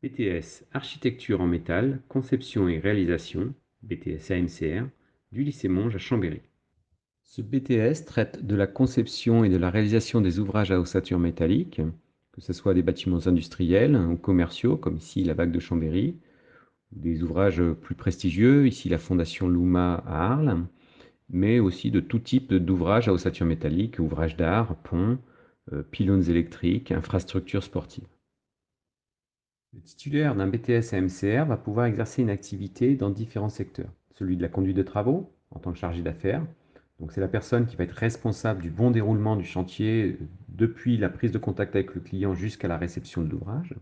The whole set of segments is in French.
BTS Architecture en métal, conception et réalisation, BTS AMCR, du lycée Monge à Chambéry. Ce BTS traite de la conception et de la réalisation des ouvrages à ossature métallique, que ce soit des bâtiments industriels ou commerciaux, comme ici la Bague de Chambéry, des ouvrages plus prestigieux, ici la Fondation Luma à Arles, mais aussi de tout type d'ouvrages à ossature métallique, ouvrages d'art, ponts, pylônes électriques, infrastructures sportives. Le titulaire d'un BTS AMCR va pouvoir exercer une activité dans différents secteurs. Celui de la conduite de travaux, en tant que chargé d'affaires. Donc c'est la personne qui va être responsable du bon déroulement du chantier depuis la prise de contact avec le client jusqu'à la réception de l'ouvrage.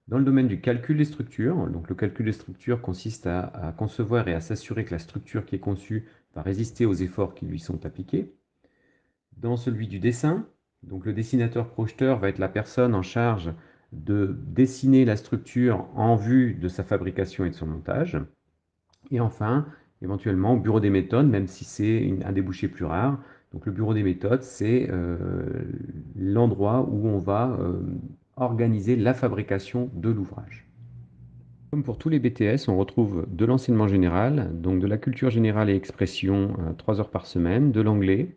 Dans le domaine du calcul des structures, donc le calcul des structures consiste à concevoir et à s'assurer que la structure qui est conçue va résister aux efforts qui lui sont appliqués. Dans celui du dessin, donc le dessinateur-projeteur va être la personne en charge de dessiner la structure en vue de sa fabrication et de son montage. Et enfin, éventuellement, au bureau des méthodes, même si c'est un débouché plus rare. Donc le bureau des méthodes, c'est l'endroit où on va organiser la fabrication de l'ouvrage. Comme pour tous les BTS, on retrouve de l'enseignement général, donc de la culture générale et expression 3 heures par semaine, de l'anglais.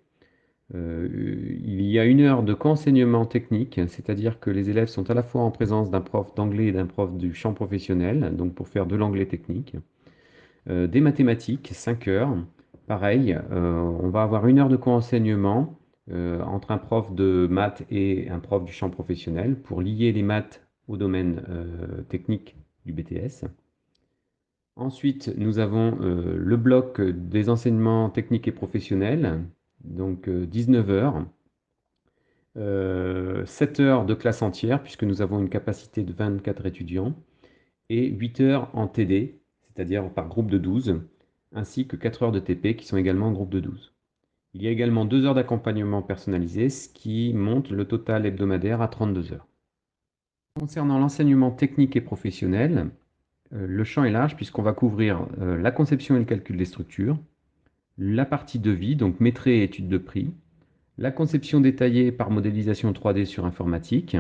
Il y a 1 heure de co-enseignement technique, c'est-à-dire que les élèves sont à la fois en présence d'un prof d'anglais et d'un prof du champ professionnel, donc pour faire de l'anglais technique. Des mathématiques, 5 heures. Pareil, on va avoir 1 heure de co-enseignement entre un prof de maths et un prof du champ professionnel pour lier les maths au domaine technique du BTS. Ensuite, nous avons le bloc des enseignements techniques et professionnels, donc 19 heures. 7 heures de classe entière, puisque nous avons une capacité de 24 étudiants, et 8 heures en TD, c'est-à-dire par groupe de 12, ainsi que 4 heures de TP qui sont également en groupe de 12. Il y a également 2 heures d'accompagnement personnalisé, ce qui monte le total hebdomadaire à 32 heures. Concernant l'enseignement technique et professionnel, le champ est large puisqu'on va couvrir la conception et le calcul des structures, la partie devis, donc maîtrise et étude de prix, la conception détaillée par modélisation 3D sur informatique,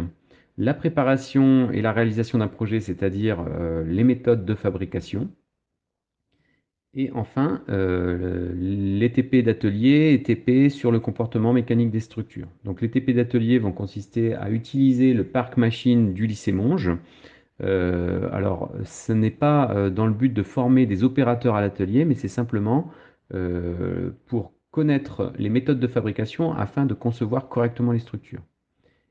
la préparation et la réalisation d'un projet, c'est-à-dire les méthodes de fabrication, et enfin les TP d'atelier et TP sur le comportement mécanique des structures. Donc les TP d'atelier vont consister à utiliser le parc machine du lycée Monge. Alors ce n'est pas dans le but de former des opérateurs à l'atelier, mais c'est simplement pour connaître les méthodes de fabrication afin de concevoir correctement les structures.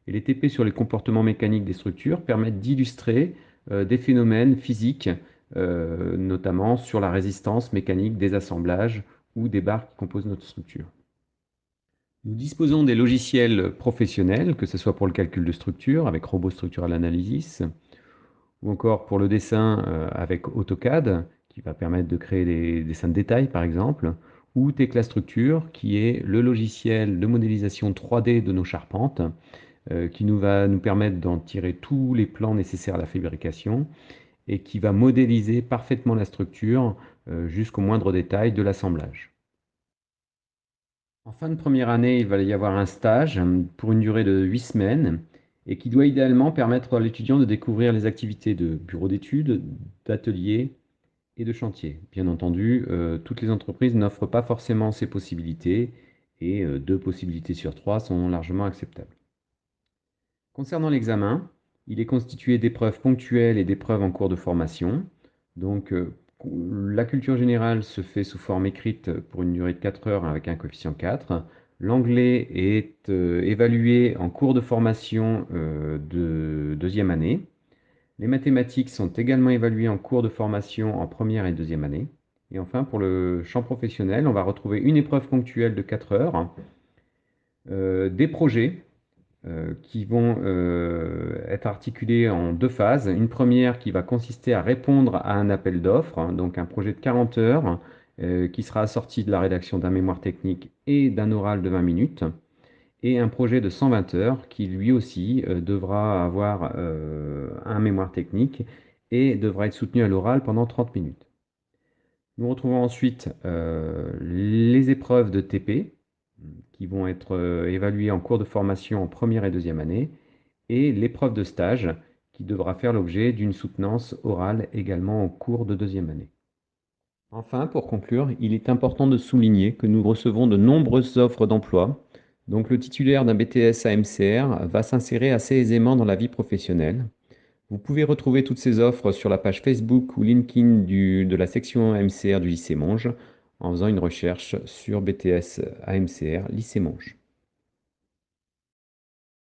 Et les TP sur les comportements mécaniques des structures permettent d'illustrer des phénomènes physiques, notamment sur la résistance mécanique des assemblages ou des barres qui composent notre structure. Nous disposons des logiciels professionnels, que ce soit pour le calcul de structure avec Robot Structural Analysis, ou encore pour le dessin avec AutoCAD, qui va permettre de créer des dessins de détail par exemple, ou Tecla Structure, qui est le logiciel de modélisation 3D de nos charpentes, qui va nous permettre d'en tirer tous les plans nécessaires à la fabrication et qui va modéliser parfaitement la structure jusqu'au moindre détail de l'assemblage. En fin de première année, il va y avoir un stage pour une durée de 8 semaines et qui doit idéalement permettre à l'étudiant de découvrir les activités de bureau d'études, d'atelier et de chantier. Bien entendu, toutes les entreprises n'offrent pas forcément ces possibilités et 2 possibilités sur 3 sont largement acceptables. Concernant l'examen, il est constitué d'épreuves ponctuelles et d'épreuves en cours de formation. Donc, la culture générale se fait sous forme écrite pour une durée de 4 heures avec un coefficient 4. L'anglais est évalué en cours de formation de deuxième année. Les mathématiques sont également évaluées en cours de formation en première et deuxième année. Et enfin, pour le champ professionnel, on va retrouver une épreuve ponctuelle de 4 heures, des projets qui vont être articulés en 2 phases. Une première qui va consister à répondre à un appel d'offres, hein, donc un projet de 40 heures qui sera assorti de la rédaction d'un mémoire technique et d'un oral de 20 minutes, et un projet de 120 heures qui lui aussi devra avoir un mémoire technique et devra être soutenu à l'oral pendant 30 minutes. Nous retrouvons ensuite les épreuves de TP qui vont être évaluées en cours de formation en première et deuxième année, et l'épreuve de stage qui devra faire l'objet d'une soutenance orale également au cours de deuxième année. Enfin, pour conclure, il est important de souligner que nous recevons de nombreuses offres d'emploi, donc le titulaire d'un BTS AMCR va s'insérer assez aisément dans la vie professionnelle. Vous pouvez retrouver toutes ces offres sur la page Facebook ou LinkedIn de la section AMCR du lycée Monge en faisant une recherche sur BTS AMCR lycée Monge.